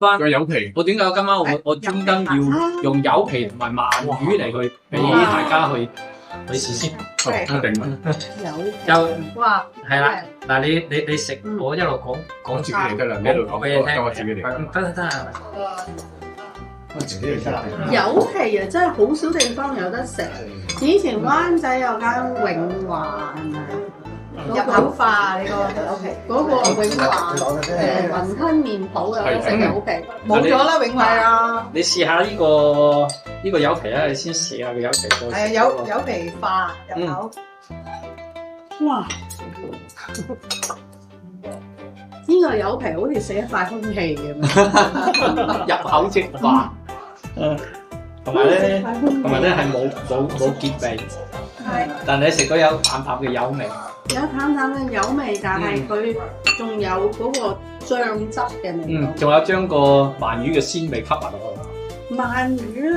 翻個柚皮，我點解今晚我專登要用柚皮同埋鰻魚嚟去俾大家去試先。一定又哇，係啦，嗱你食，我一路講自己嚟得啦，你一路講俾你聽。我自己嚟。得。我自己嚟得。柚皮啊，真係好少地方有得食。以前灣仔有間永華係咪？入口化你個柚皮，嗰個永華雲吞麵鋪有得食柚皮，冇咗啦永華啊！你試下呢個柚皮啊，你先試下個柚皮再。係柚皮化入口。哇！呢個柚皮好似食一塊空氣咁，入口即化。同埋咧係冇結味，但係你食到有淡淡嘅柚味。有淡淡嘅柚味，但係佢仲有嗰個醬汁嘅味道。仲有將個鰻魚嘅鮮味吸埋落去。鰻魚咧，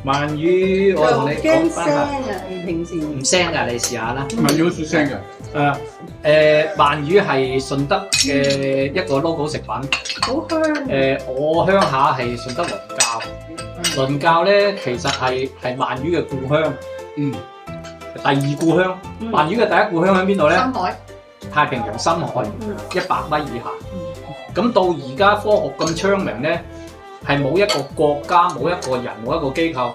鰻魚我同你講翻下，你平時唔腥㗎，你試下啦。鰻魚好少聲嘅。鰻魚係順德嘅一個 logo 食品。好香。我鄉下係順德倫教，倫教咧其實係鰻魚嘅故鄉。第二故鄉，鰻魚嘅第一故鄉喺邊度咧？深海，太平洋深海，100米以下。咁到而家科學咁昌明咧，係冇一個國家、冇一個人、冇一個機構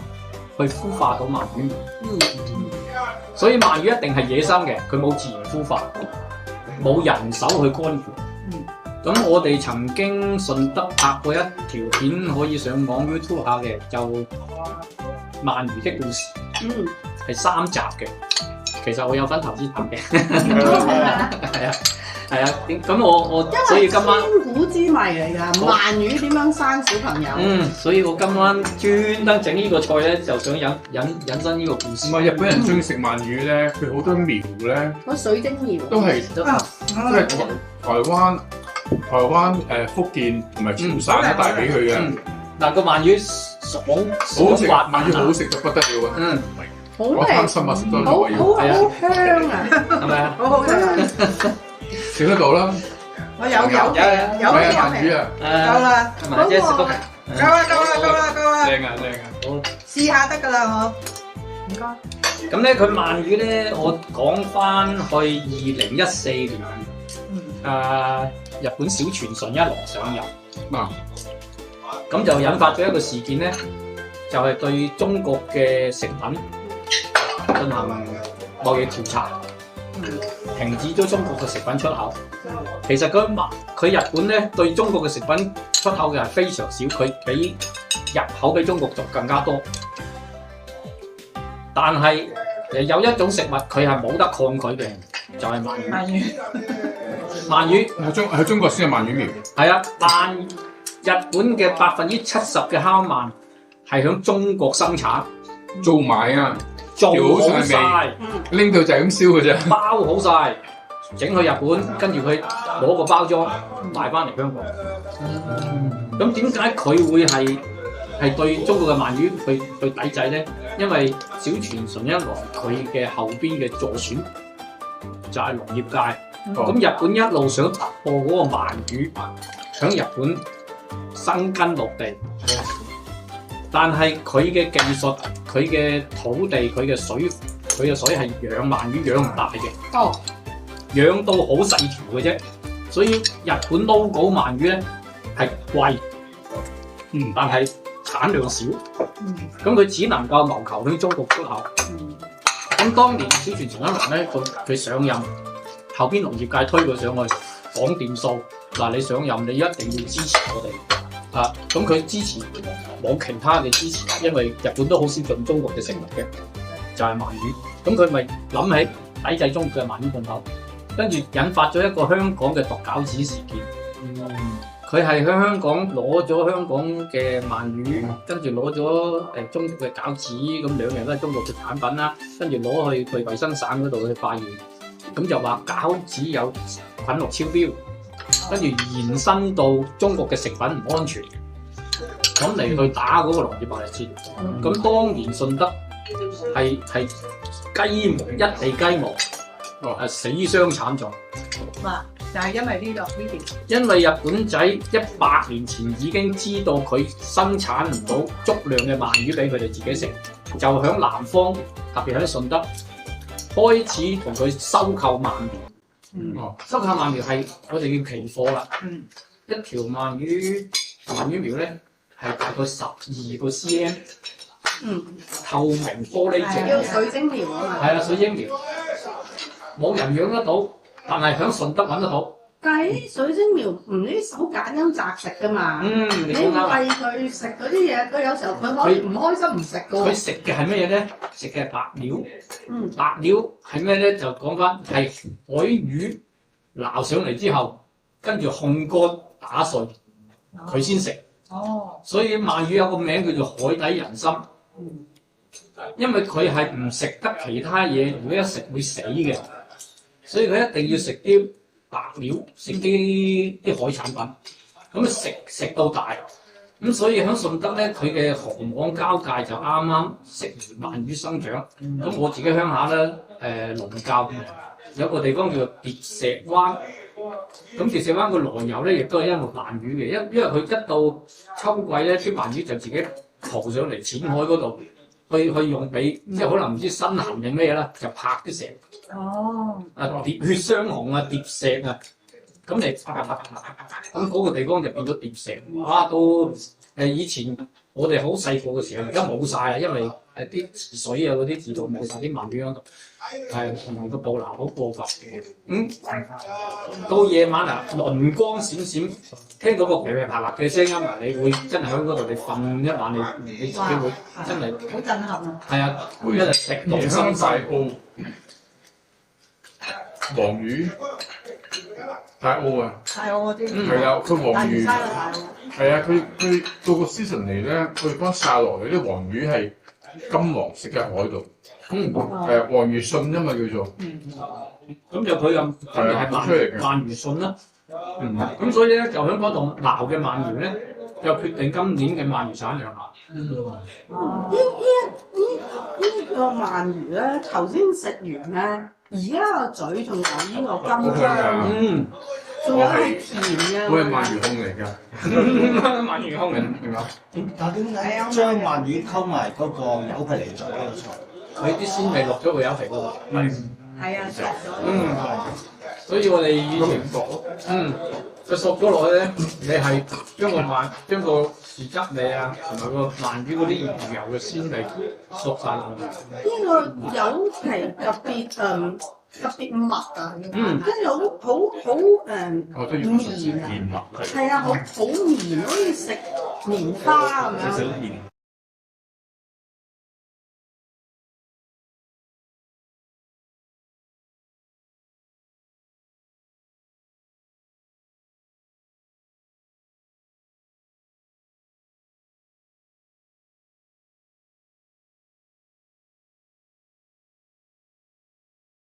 去孵化到鰻魚。所以鰻魚一定係野生嘅，佢冇自然孵化，冇人手去干預。咁我哋曾經順德拍過一條片，可以上網 YouTube 下嘅，就鰻魚的故事。係3集嘅，其實我有份投資拍嘅，係啊，咁我所以今晚千古之謎嚟㗎，鰻魚點樣生小朋友？所以我今晚專登整呢個菜咧，就想引申呢個故事。唔係日本人中意食鰻魚咧，佢好多苗咧，嗰水晶苗都係台灣福建同埋潮汕都帶俾佢嘅。嗱個鰻魚好好食，鰻魚好食到不得了啊！好我貪心啊，食多咗要。好香啊！係咪啊？好好食，食得到啦。我有鰻魚啊，夠啦，或者食到夠啦，正啊！好試下得㗎啦，我唔該。咁咧，佢鰻魚咧，我講翻去2014年，日本小泉純一郎上任嗱，咁就引發咗一個事件咧，就係對中國嘅食品進行貿易調查，停止咗中國嘅食品出口。其實佢日本咧對中國嘅食品出口嘅係非常少，佢比入口俾中國仲更加多。但係有一種食物佢係冇得抗拒嘅，就係鰻魚。鰻魚喺中國先有鰻魚苗。係啊，但日本嘅70%嘅烤鰻係響中國生產，做埋啊，做好晒，拎到就係咁燒嘅啫，包好晒，整去日本，跟住佢攞個包裝賣翻嚟香港。咁點解佢會係對中國嘅鰻魚去抵制咧？因為小泉純一郎佢嘅後邊嘅助選就係農業界。咁日本一路想突破嗰個鰻魚喺日本生根落地，但係佢嘅技術、佢嘅土地、佢嘅水係養鰻魚養唔大嘅，養到好細條嘅啫。所以日本 logo 鰻魚咧係貴，但係產量少，咁佢只能夠謀求向中國出口。咁當年小泉純一郎咧，佢上任。後邊農業界推佢上去講掂數，嗱你上任你一定要支持我哋啊！咁佢支持冇其他嘅支持，因為日本都好少進中國嘅食物嘅，就係鰻魚。咁佢咪諗起抵制中國嘅鰻魚進口，跟住引發咗一個香港嘅毒餃子事件。佢係喺香港攞咗香港嘅鰻魚，跟住攞咗中國嘅餃子，咁兩樣都係中國嘅產品啦，跟住攞去衛生省嗰度去化驗。咁就話餃子有菌落超標，跟住延伸到中國嘅食品唔安全，咁嚟去打嗰個農業貿易戰。咁當年順德係雞毛一地雞毛，死傷慘重。就係因為呢度呢條。因為日本仔100年前已經知道佢生產唔到足量嘅鰻魚俾佢哋自己食，就喺南方，特別喺順德開始同佢收購鰻苗。收購鰻苗係我哋叫期貨啦。一條鰻魚苗咧係大概12個 cm。透明玻璃狀。叫水晶苗啊嘛。係啊，水晶苗。冇人養得到，但係喺順德揾得到。但係啲水晶苗唔知手揀咁擇食噶嘛？你餵佢食嗰啲嘢，佢有時候佢可以唔開心唔食噶喎。佢食嘅係咩嘢咧？食嘅係白料。白料係咩咧？就講翻係海魚撈上嚟之後，跟住烘乾打碎，佢先食。所以鰻魚有個名叫做海底人參。因為佢係唔食得其他嘢，如果一食會死嘅，所以佢一定要食啲白料，食啲海產品，咁食到大，咁所以喺順德咧，佢嘅河網交界就啱啱食完鰻魚生長。咁我自己鄉下咧，龍教有個地方叫做疊石灣，咁疊石灣個來由咧，亦都係因為鰻魚嘅，因為佢一到秋季咧，啲鰻魚就自己浮上嚟淺海嗰度。去用俾即係可能唔知新鹹定咩啦，就拍啲石。疊血雙雄啊，疊石啊，咁嚟咁嗰個地方就變咗疊石。哇！到以前我哋好細個嘅時候，而家冇晒啦，因為啲池水啊嗰啲自動冇晒啲鰻魚喺度，同埋個捕撈好過分嘅。到夜晚啊，磷光閃閃，聽到個噼噼啪啪嘅聲音啊，你會真係喺嗰度你瞓一晚，你自己會真係好震撼啊！係啊，一日食到夜生大澳黃魚，大澳啊，大澳嗰啲係啊，佢黃魚大澳係啊，佢到個 season 嚟咧，佢幫曬落嚟啲黃魚係金黃色嘅海度。黃魚信因為叫做咁就佢咁特別係鰻魚信啦。咁所以咧就喺嗰度撈嘅鰻魚咧，就決定今年嘅鰻魚產量啦。呢個鰻魚咧，頭先食完咧，而家個嘴仲有呢個金章，仲有係甜嘅。我係鰻魚控嚟㗎，鰻魚控嚟，明嘛？但係點解將鰻魚溝埋嗰個柚皮嚟做呢個菜？佢啲鮮味落咗個柚皮嗰度。係啊，熟咗。所以我哋以前佢熟咗落去咧，你係將個豉汁味啊，同埋個鰻魚嗰啲魚油嘅鮮味熟晒落去。呢個柚皮特別密啊，跟住好綿啊，係啊，好綿，好似食棉花咁樣。